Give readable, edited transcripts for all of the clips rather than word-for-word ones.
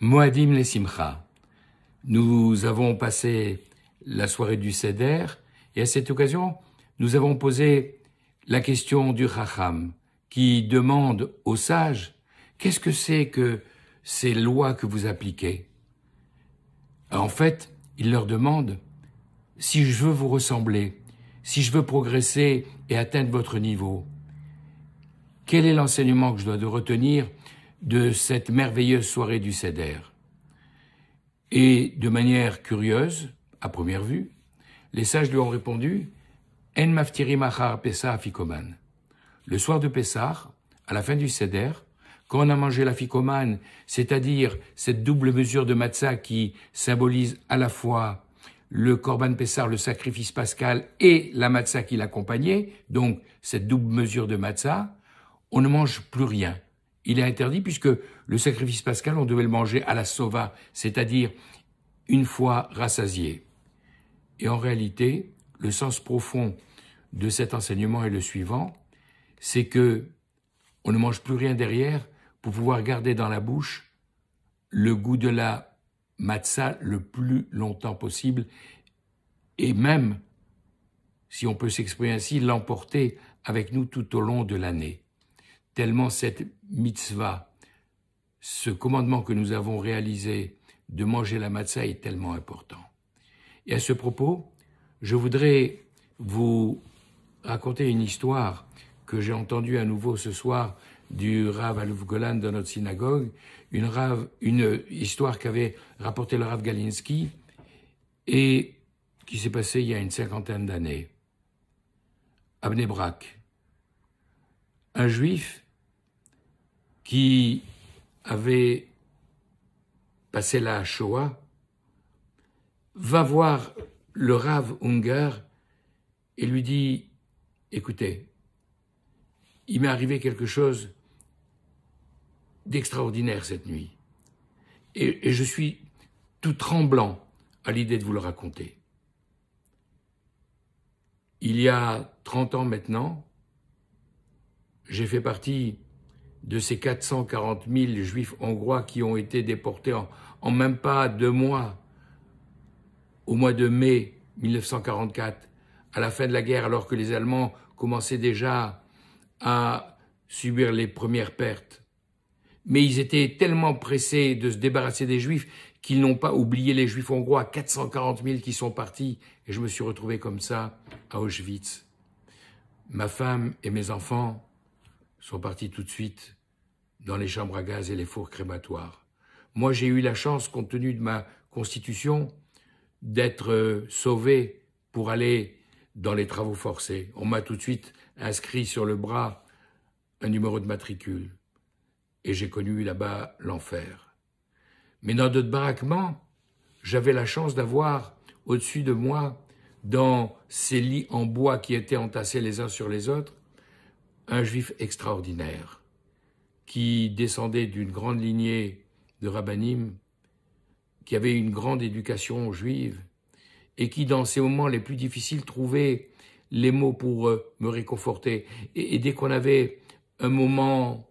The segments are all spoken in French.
Moadim les Simcha. Nous avons passé la soirée du Seder et à cette occasion, nous avons posé la question du Chacham qui demande aux sages qu'est-ce que c'est que ces lois que vous appliquez. En fait, il leur demande si je veux vous ressembler, si je veux progresser et atteindre votre niveau, quel est l'enseignement que je dois retenir de cette merveilleuse soirée du Seder? Et de manière curieuse, à première vue, les sages lui ont répondu « En maftiri machar Pesach afikoman ». Le soir de Pessah, à la fin du Seder, quand on a mangé la ficomane, c'est-à-dire cette double mesure de matzah qui symbolise à la fois le korban Pessah, le sacrifice pascal, et la matzah qui l'accompagnait, donc cette double mesure de matzah, on ne mange plus rien. Il est interdit puisque le sacrifice pascal, on devait le manger à la sova, c'est-à-dire une fois rassasié. Et en réalité, le sens profond de cet enseignement est le suivant, c'est que on ne mange plus rien derrière pour pouvoir garder dans la bouche le goût de la matzah le plus longtemps possible et même, si on peut s'exprimer ainsi, l'emporter avec nous tout au long de l'année. Tellement cette mitzvah, ce commandement que nous avons réalisé de manger la matzah est tellement important. Et à ce propos, je voudrais vous raconter une histoire que j'ai entendue à nouveau ce soir du Rav Alouf Golan dans notre synagogue, une histoire qu'avait rapporté le Rav Galinsky et qui s'est passée il y a une 50aine d'années. À Bnei Brak, un juif qui avait passé la Shoah va voir le Rav Unger et lui dit « Écoutez, il m'est arrivé quelque chose d'extraordinaire cette nuit et je suis tout tremblant à l'idée de vous le raconter. Il y a 30 ans maintenant, j'ai fait partie de ces 440 000 juifs hongrois qui ont été déportés en même pas 2 mois, au mois de mai 1944, à la fin de la guerre, alors que les Allemands commençaient déjà à subir les premières pertes. Mais ils étaient tellement pressés de se débarrasser des Juifs qu'ils n'ont pas oublié les Juifs hongrois, 440 000 qui sont partis, et je me suis retrouvé comme ça à Auschwitz. Ma femme et mes enfants sont partis tout de suite dans les chambres à gaz et les fours crématoires. Moi, j'ai eu la chance, compte tenu de ma constitution, d'être sauvé pour aller dans les travaux forcés. On m'a tout de suite inscrit sur le bras un numéro de matricule. Et j'ai connu là-bas l'enfer. Mais dans d'autres baraquements, j'avais la chance d'avoir au-dessus de moi, dans ces lits en bois qui étaient entassés les uns sur les autres, un juif extraordinaire qui descendait d'une grande lignée de rabbanim, qui avait une grande éducation juive et qui, dans ces moments les plus difficiles, trouvait les mots pour me réconforter. Et dès qu'on avait un moment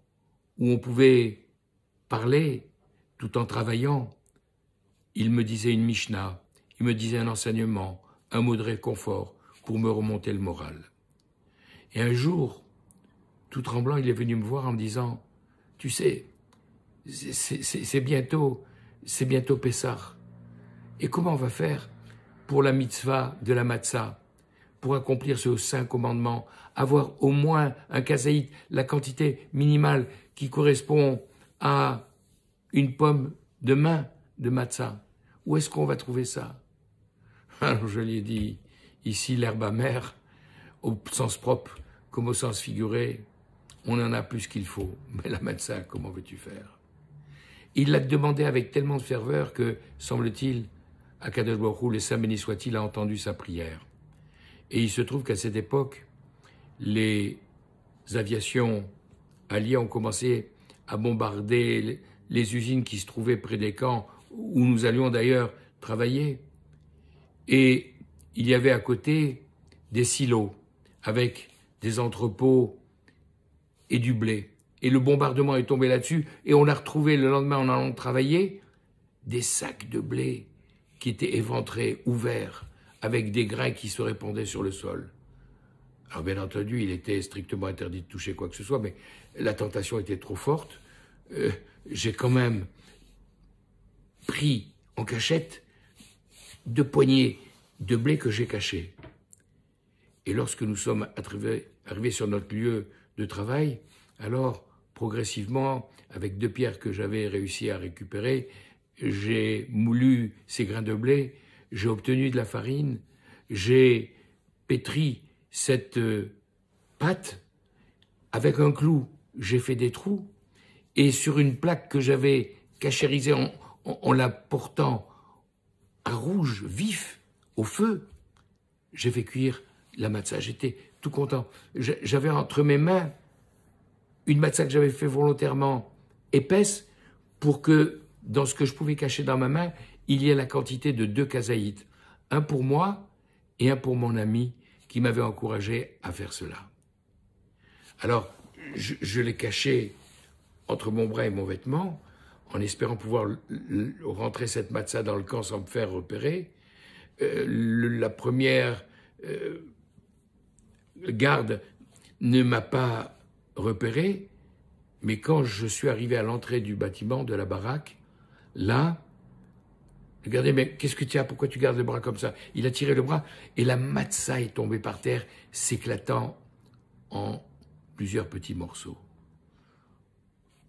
où on pouvait parler tout en travaillant, il me disait une Mishnah, il me disait un enseignement, un mot de réconfort pour me remonter le moral. Et un jour, tout tremblant, il est venu me voir en me disant « Tu sais, c'est bientôt Pessah. Et comment on va faire pour la mitzvah de la matzah, pour accomplir ce saint commandement, avoir au moins un kazaït, la quantité minimale qui correspond à une pomme de main de matzah. Où est-ce qu'on va trouver ça ?» Alors je lui ai dit, ici l'herbe amère, au sens propre comme au sens figuré, on en a plus qu'il faut. Mais la matzah, comment veux-tu faire? Il l'a demandé avec tellement de ferveur que, semble-t-il, Akadosh Baruch Hu, le saint béni soit-il, a entendu sa prière. Et il se trouve qu'à cette époque, les aviations alliées ont commencé à bombarder les usines qui se trouvaient près des camps, où nous allions d'ailleurs travailler. Et il y avait à côté des silos avec des entrepôts et du blé. Et le bombardement est tombé là-dessus et on l'a retrouvé le lendemain en allant travailler, des sacs de blé qui étaient éventrés, ouverts, avec des grains qui se répandaient sur le sol. Alors bien entendu, il était strictement interdit de toucher quoi que ce soit, mais la tentation était trop forte. J'ai quand même pris en cachette 2 poignées de blé que j'ai cachées. Et lorsque nous sommes arrivés sur notre lieu de travail, alors progressivement, avec 2 pierres que j'avais réussi à récupérer, j'ai moulu ces grains de blé, j'ai obtenu de la farine, j'ai pétri cette pâte avec un clou, j'ai fait des trous, et sur une plaque que j'avais cachérisée en la portant à rouge vif au feu, j'ai fait cuire la matzah. J'étais tout content. J'avais entre mes mains une matzah que j'avais fait volontairement épaisse pour que dans ce que je pouvais cacher dans ma main, il y ait la quantité de 2 kazaïtes. Un pour moi et un pour mon ami qui m'avait encouragé à faire cela. Alors, je l'ai caché entre mon bras et mon vêtement, en espérant pouvoir rentrer cette matzah dans le camp sans me faire repérer. La première garde ne m'a pas repéré, mais quand je suis arrivé à l'entrée du bâtiment, de la baraque, là, regardez, mais qu'est-ce que tu as? Pourquoi tu gardes le bras comme ça? Il a tiré le bras et la matzah est tombée par terre, s'éclatant en plusieurs petits morceaux.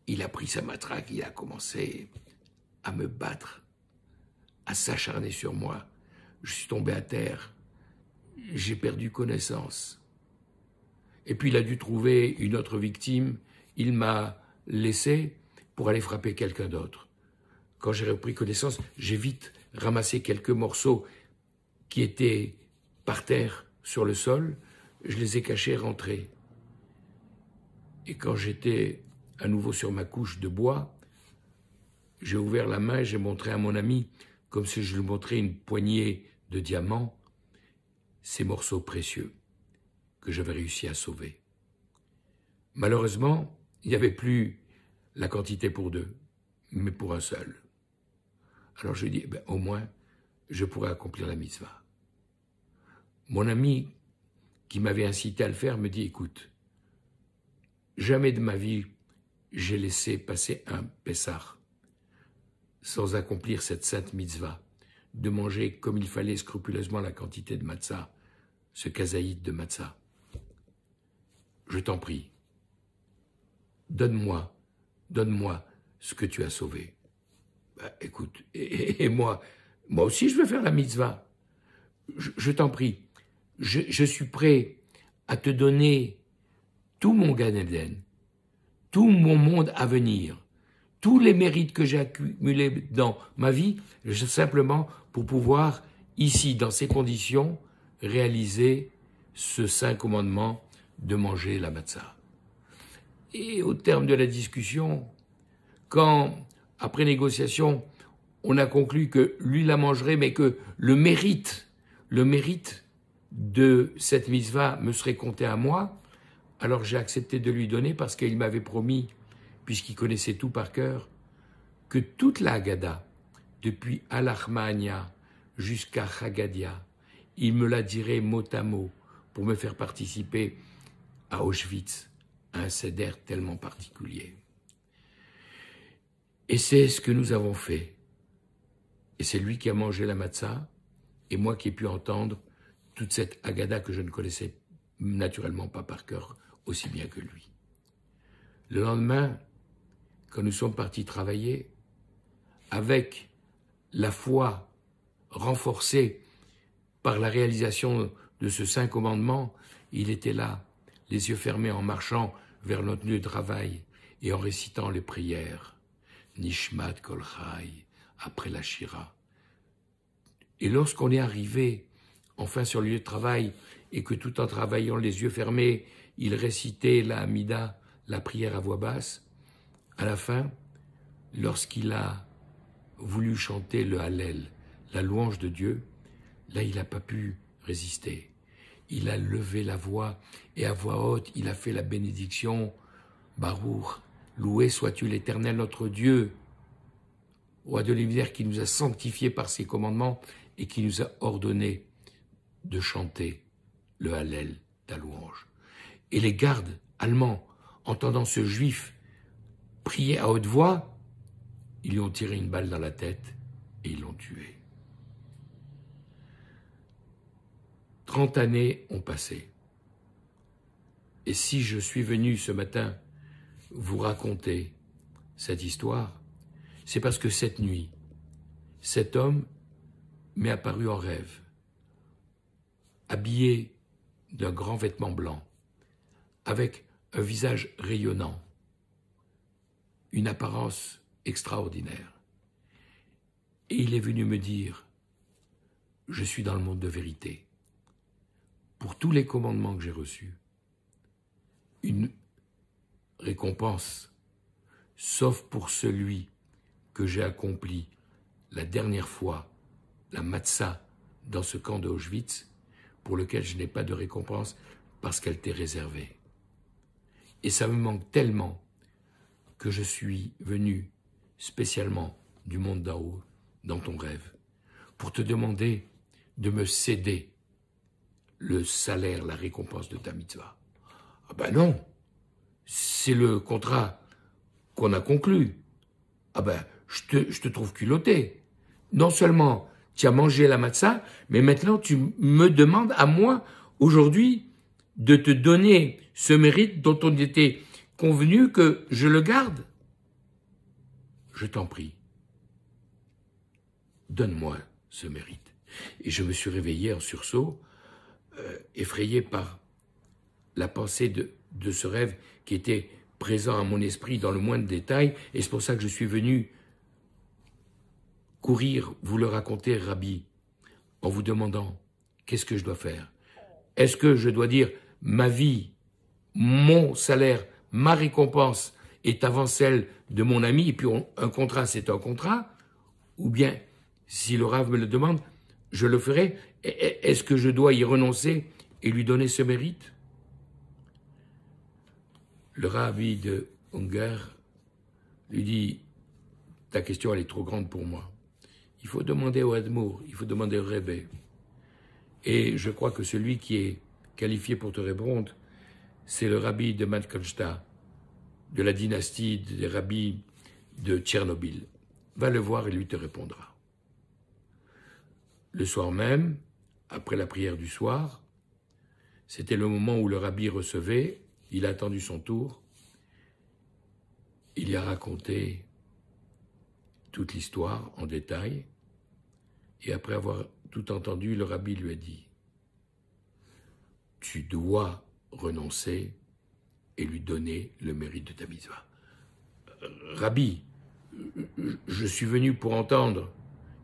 Il a pris sa matraque, il a commencé à me battre, à s'acharner sur moi. Je suis tombé à terre, j'ai perdu connaissance. Et puis il a dû trouver une autre victime, il m'a laissé pour aller frapper quelqu'un d'autre. Quand j'ai repris connaissance, j'ai vite ramassé quelques morceaux qui étaient par terre sur le sol, je les ai cachés et rentrés. Et quand j'étais à nouveau sur ma couche de bois, j'ai ouvert la main et j'ai montré à mon ami, comme si je lui montrais une poignée de diamants, ces morceaux précieux que j'avais réussi à sauver. Malheureusement, il n'y avait plus la quantité pour 2, mais pour un seul. Alors je dis, au moins, je pourrais accomplir la mitzvah. Mon ami, qui m'avait incité à le faire, me dit, écoute, jamais de ma vie, j'ai laissé passer un Pessah sans accomplir cette sainte mitzvah, de manger comme il fallait scrupuleusement la quantité de matzah, ce kazaït de matzah. Je t'en prie, donne-moi ce que tu as sauvé. Écoute, et moi aussi je veux faire la mitzvah. Je t'en prie, je suis prêt à te donner tout mon Gan Eden, tout mon monde à venir, tous les mérites que j'ai accumulés dans ma vie, simplement pour pouvoir, ici, dans ces conditions, réaliser ce saint commandement de manger la matzah. Et au terme de la discussion, quand, après négociation, on a conclu que lui la mangerait, mais que le mérite de cette mitzvah me serait compté à moi, alors j'ai accepté de lui donner parce qu'il m'avait promis, puisqu'il connaissait tout par cœur, que toute la Haggadah, depuis Al-Achmania jusqu'à Chagadia, il me la dirait mot à mot pour me faire participer à Auschwitz, à un seder tellement particulier. Et c'est ce que nous avons fait. Et c'est lui qui a mangé la matzah, et moi qui ai pu entendre toute cette Haggadah que je ne connaissais naturellement pas par cœur aussi bien que lui. Le lendemain, quand nous sommes partis travailler, avec la foi renforcée par la réalisation de ce saint commandement, il était là, les yeux fermés en marchant vers notre lieu de travail et en récitant les prières. Nishmat Kol Chai, après la Shira. Et lorsqu'on est arrivé enfin sur le lieu de travail et que tout en travaillant les yeux fermés, il récitait la Hamida, la prière à voix basse, à la fin, lorsqu'il a voulu chanter le Hallel, la louange de Dieu, là il n'a pas pu résister. Il a levé la voix et à voix haute, il a fait la bénédiction. Baruch, loué sois-tu l'Éternel notre Dieu. roi de l'univers qui nous a sanctifiés par ses commandements et qui nous a ordonné de chanter le Hallel, ta louange. Et les gardes allemands, entendant ce juif prier à haute voix, ils lui ont tiré une balle dans la tête et ils l'ont tué. 30 années ont passé. Et si je suis venu ce matin vous raconter cette histoire, c'est parce que cette nuit, cet homme m'est apparu en rêve, habillé d'un grand vêtement blanc, avec un visage rayonnant, une apparence extraordinaire. Et il est venu me dire, je suis dans le monde de vérité. Pour tous les commandements que j'ai reçus, une récompense, sauf pour celui que j'ai accompli la dernière fois, la matzah, dans ce camp de Auschwitz, pour lequel je n'ai pas de récompense parce qu'elle t'est réservée. Et ça me manque tellement que je suis venu spécialement du monde d'en haut, dans ton rêve, pour te demander de me céder le salaire, la récompense de ta mitzvah. Ah ben non, c'est le contrat qu'on a conclu. Ah ben, je te trouve culotté. Non seulement tu as mangé la matzah, mais maintenant tu me demandes à moi, aujourd'hui, de te donner ce mérite dont on était convenu que je le garde. Je t'en prie, donne-moi ce mérite. Et je me suis réveillé en sursaut, effrayé par la pensée de ce rêve qui était présent à mon esprit dans le moindre détail, et c'est pour ça que je suis venu courir, vous le raconter, Rabbi, en vous demandant, qu'est-ce que je dois faire? Est-ce que je dois dire, ma vie, mon salaire, ma récompense est avant celle de mon ami, et puis un contrat, c'est un contrat? Ou bien, si le Rav me le demande, je le ferai. Est-ce que je dois y renoncer et lui donner ce mérite? Le Rabbi de Unger lui dit, ta question elle est trop grande pour moi. Il faut demander au Admour, il faut demander au Rebbe. Et je crois que celui qui est qualifié pour te répondre, c'est le Rabbi de Matkonsta, de la dynastie des rabbis de Tchernobyl. Va le voir et lui te répondra. Le soir même, après la prière du soir, c'était le moment où le rabbi recevait, il a attendu son tour, il y a raconté toute l'histoire en détail, et après avoir tout entendu, le rabbi lui a dit « Tu dois renoncer et lui donner le mérite de ta mitzvah. » Rabbi, je suis venu pour entendre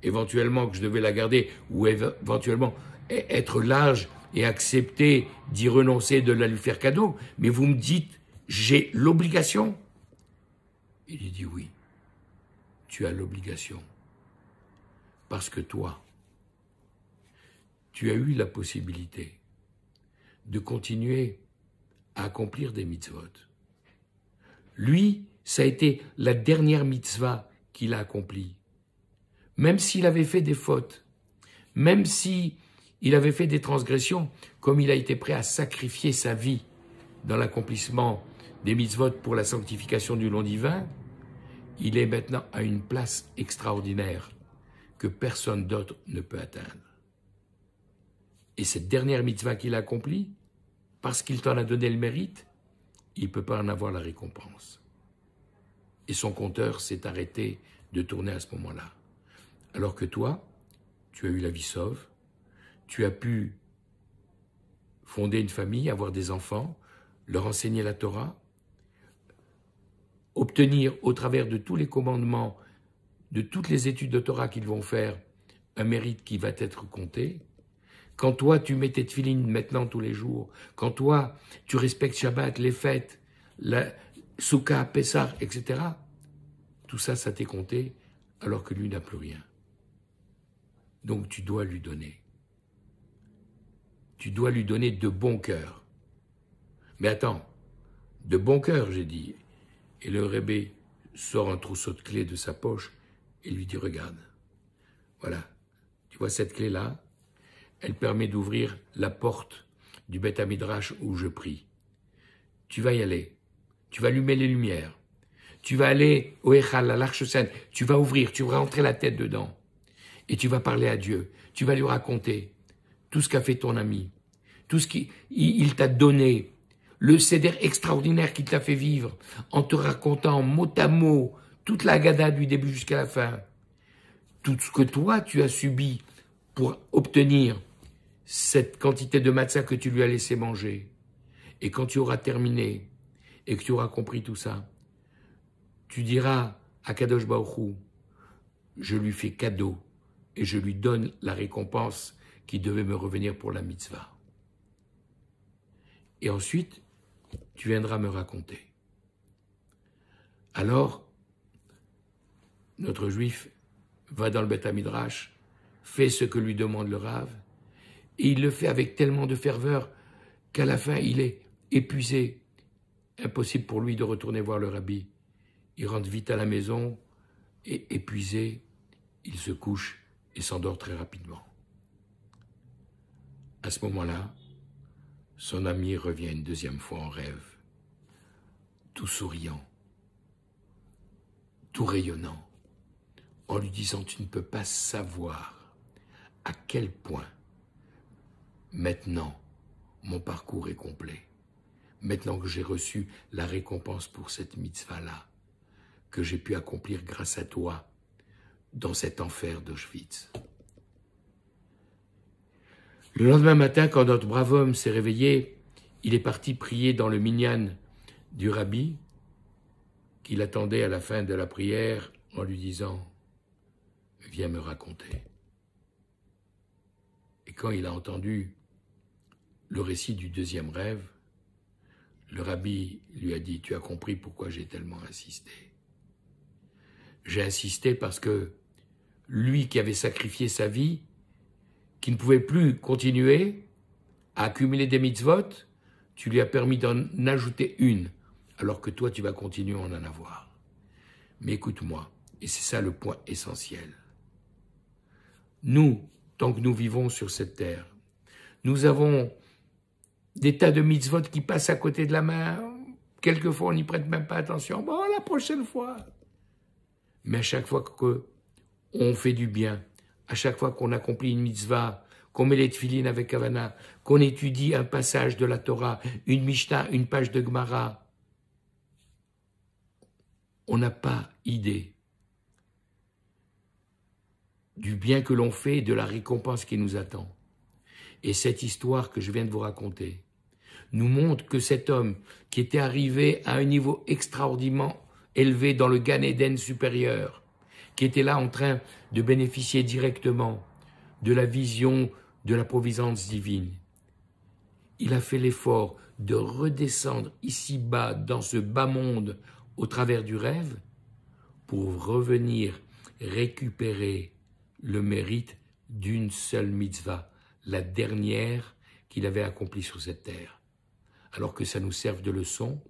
éventuellement que je devais la garder, ou éventuellement être large et accepter d'y renoncer, de la lui faire cadeau, mais vous me dites, j'ai l'obligation. Il dit oui, tu as l'obligation, parce que toi, tu as eu la possibilité de continuer à accomplir des mitzvot. Lui, ça a été la dernière mitzvah qu'il a accomplie. Même s'il avait fait des fautes, même s'il avait fait des transgressions, comme il a été prêt à sacrifier sa vie dans l'accomplissement des mitzvot pour la sanctification du nom divin, il est maintenant à une place extraordinaire que personne d'autre ne peut atteindre. Et cette dernière mitzvah qu'il a accomplie, parce qu'il t'en a donné le mérite, il ne peut pas en avoir la récompense. Et son compteur s'est arrêté de tourner à ce moment-là. Alors que toi, tu as eu la vie sauve, tu as pu fonder une famille, avoir des enfants, leur enseigner la Torah, obtenir au travers de tous les commandements, de toutes les études de Torah qu'ils vont faire, un mérite qui va être compté. Quand toi, tu mets tes tefilines maintenant tous les jours, quand toi, tu respectes Shabbat, les fêtes, la Souka, Pessah, etc., tout ça, ça t'est compté, alors que lui n'a plus rien. Donc tu dois lui donner. Tu dois lui donner de bon cœur. Mais attends, de bon cœur, j'ai dit. Et le Rebbe sort un trousseau de clés de sa poche et lui dit, regarde, voilà, tu vois cette clé-là, elle permet d'ouvrir la porte du Beth Midrash où je prie. Tu vas y aller, tu vas allumer les lumières, tu vas aller au Echal, à l'Arche Sainte, tu vas ouvrir, tu vas rentrer la tête dedans, et tu vas parler à Dieu, tu vas lui raconter tout ce qu'a fait ton ami, tout ce qu'il t'a donné, le céder extraordinaire qu'il t'a fait vivre, en te racontant mot à mot toute la Haggadah du début jusqu'à la fin, tout ce que toi tu as subi pour obtenir cette quantité de matzah que tu lui as laissé manger. Et quand tu auras terminé et que tu auras compris tout ça, tu diras à Kadosh Baruch Hu, je lui fais cadeau et je lui donne la récompense qui devait me revenir pour la mitzvah. Et ensuite, tu viendras me raconter. Alors, notre juif va dans le Beth Midrash, fait ce que lui demande le Rav, et il le fait avec tellement de ferveur qu'à la fin, il est épuisé. Impossible pour lui de retourner voir le Rabbi. Il rentre vite à la maison et épuisé, il se couche et s'endort très rapidement. À ce moment-là, son ami revient une deuxième fois en rêve, tout souriant, tout rayonnant, en lui disant « Tu ne peux pas savoir à quel point maintenant mon parcours est complet, maintenant que j'ai reçu la récompense pour cette mitzvah-là, que j'ai pu accomplir grâce à toi dans cet enfer d'Auschwitz. » Le lendemain matin, quand notre brave homme s'est réveillé, il est parti prier dans le minyan du Rabbi, qui l'attendait à la fin de la prière en lui disant « Viens me raconter ». Et quand il a entendu le récit du deuxième rêve, le Rabbi lui a dit « Tu as compris pourquoi j'ai tellement insisté. J'ai insisté parce que lui qui avait sacrifié sa vie, qui ne pouvait plus continuer à accumuler des mitzvot, tu lui as permis d'en ajouter une, alors que toi, tu vas continuer à en avoir. Mais écoute-moi, et c'est ça le point essentiel. Nous, tant que nous vivons sur cette terre, nous avons des tas de mitzvot qui passent à côté de la main. Quelquefois, on n'y prête même pas attention. Bon, la prochaine fois. Mais à chaque fois qu'on fait du bien, à chaque fois qu'on accomplit une mitzvah, qu'on met les tefilines avec Havana, qu'on étudie un passage de la Torah, une Mishnah, une page de Gemara, on n'a pas idée du bien que l'on fait et de la récompense qui nous attend. Et cette histoire que je viens de vous raconter nous montre que cet homme qui était arrivé à un niveau extraordinairement élevé dans le Gan Eden supérieur, qui était là en train de bénéficier directement de la vision de la providence divine, il a fait l'effort de redescendre ici-bas, dans ce bas monde, au travers du rêve, pour revenir récupérer le mérite d'une seule mitzvah, la dernière qu'il avait accomplie sur cette terre. Alors que ça nous serve de leçon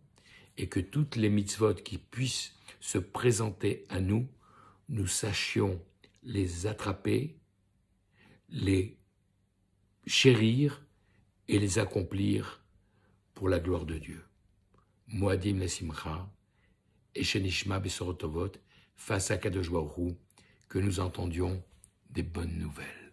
et que toutes les mitzvot qui puissent se présenter à nous, nous sachions les attraper, les chérir et les accomplir pour la gloire de Dieu. Moadim Lesimcha et Shenishma Besorotovot, face à Kadosh Baruch Hu, que nous entendions des bonnes nouvelles.